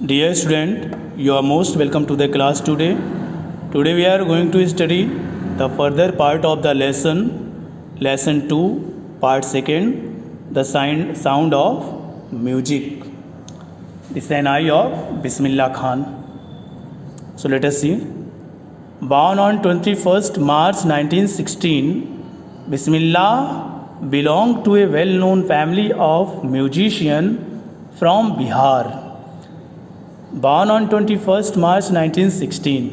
Dear student, you are most welcome to the class today. Today we are going to study the further part of the lesson 2, part 2, the sound of music. The Sehnai of Bismillah Khan. So let us see. Born on 21st March 1916, Bismillah belonged to a well-known family of musicians from Bihar. Born on 21st March 1916,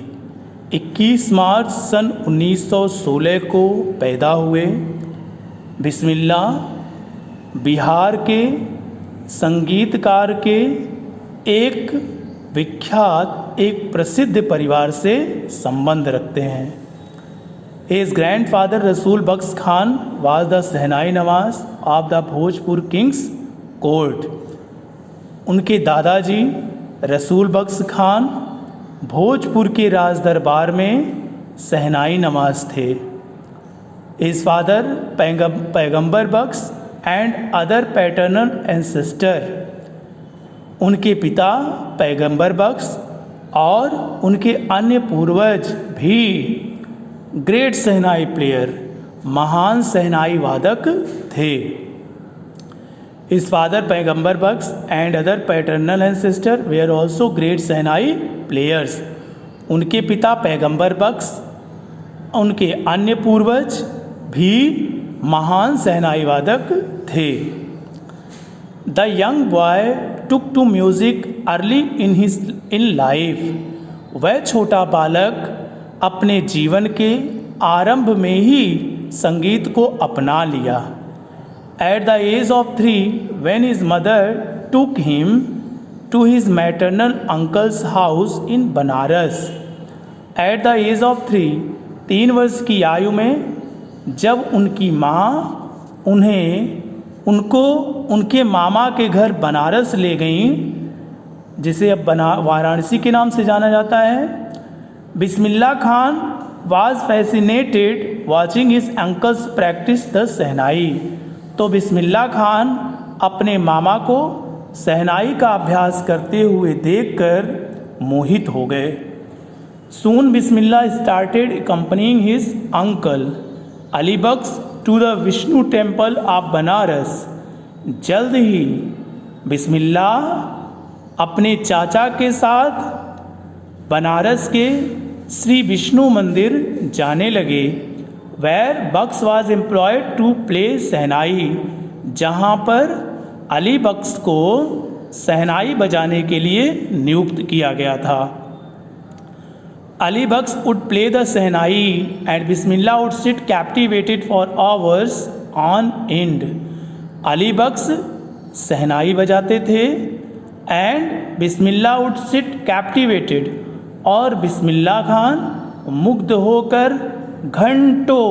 21 मार्च सन 1916 को पैदा हुए बिस्मिल्लाह बिहार के संगीतकार के एक विख्यात एक प्रसिद्ध परिवार से संबंध रखते हैं. His grandfather Rasool Bakhsh Khan was the shehnai nawaz of the Bhojpur kings court. उनके दादाजी रसूल बख्श खान भोजपुर के राज दरबार में शहनाई नवाज थे. His father पैगंबर बख्श एंड अदर पैटर्नल एंसेस्टर. उनके पिता पैगंबर बख्श और उनके अन्य पूर्वज भी ग्रेट शहनाई प्लेयर महान शहनाई वादक थे. His father पैगंबर बख्श and other paternal ancestor were also great shehnai players. उनके पिता पैगंबर बख्श उनके अन्य पूर्वज भी महान शहनाई वादक थे. The young boy took to music early in life. वह छोटा बालक अपने जीवन के आरंभ में ही संगीत को अपना लिया. At the age of 3, when his mother took him to his maternal uncle's house in Banaras. At the age of 3, 3 वर्ष की आयु में जब उनकी माँ उनको उनके मामा के घर बनारस ले गईं, जिसे अब वाराणसी के नाम से जाना जाता है. Bismillah Khan was fascinated watching his uncles practice the शहनाई. तो बिस्मिल्लाह खान अपने मामा को शहनाई का अभ्यास करते हुए देखकर मोहित हो गए. Soon Bismillah started accompanying his uncle Ali Bakhsh to the Vishnu temple of Banaras. जल्द ही बिस्मिल्लाह अपने चाचा के साथ बनारस के श्री विष्णु मंदिर जाने लगे. Where Bakhsh was employed to play शहनाई, जहाँ पर अली बख्श को शहनाई बजाने के लिए नियुक्त किया गया था. अली बख्श would play the shehnai and Bismillah would sit captivated for hours on end. Ali बख्श शहनाई बजाते थे and Bismillah would sit captivated और बिस्मिल्लाह खान मुग्ध होकर घंटों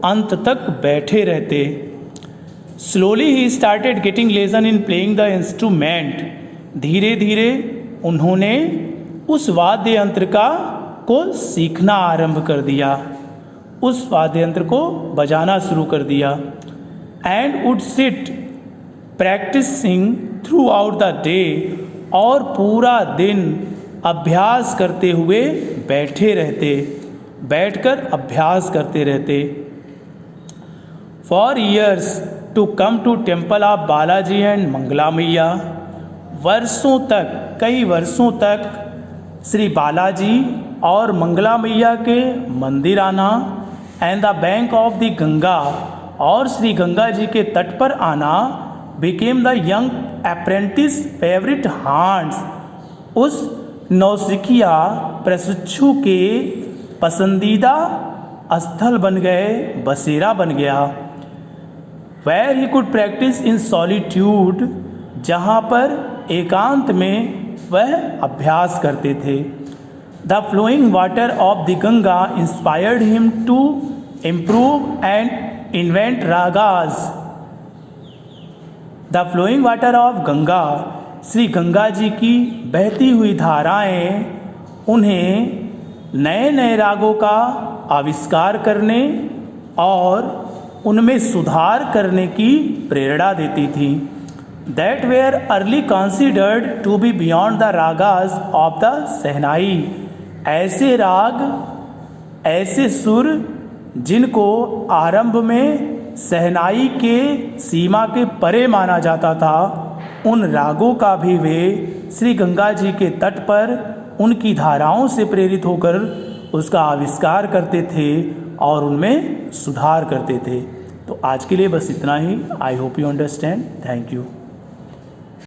अंत तक बैठे रहते. Slowly he started getting lesson in playing the instrument. धीरे धीरे उन्होंने उस वाद्य यंत्र को सीखना आरंभ कर दिया, उस वाद्य यंत्र को बजाना शुरू कर दिया. And would sit practising throughout the day, और पूरा दिन अभ्यास करते हुए बैठकर अभ्यास करते रहते. For years to come to temple of Balaji and Mangla मैया. कई वर्षों तक श्री बालाजी और मंगला मैया के मंदिर आना and the bank of the Ganga, और श्री गंगा जी के तट पर आना became the young apprentice favourite haunts. उस नौसिखिया प्रशिक्षु के पसंदीदा स्थल बन गए, बसेरा बन गया. Where he could practice in solitude, जहाँ पर एकांत में वह अभ्यास करते थे. The flowing water of the Ganga inspired him to improve and invent ragas. The flowing water of Ganga, Shri Ganga ji की बहती हुई धाराएं उन्हें नए नए रागों का आविष्कार करने और उनमें सुधार करने की प्रेरणा देती थी. That were early considered to be beyond the ragas of the shehnai. ऐसे राग, ऐसे सुर जिनको आरंभ में सहनाई के सीमा के परे माना जाता था, उन रागों का भी वे श्री गंगा जी के तट पर उनकी धाराओं से प्रेरित होकर उसका आविष्कार करते थे और उनमें सुधार करते थे। तो आज के लिए बस इतना ही। I hope you understand. Thank you.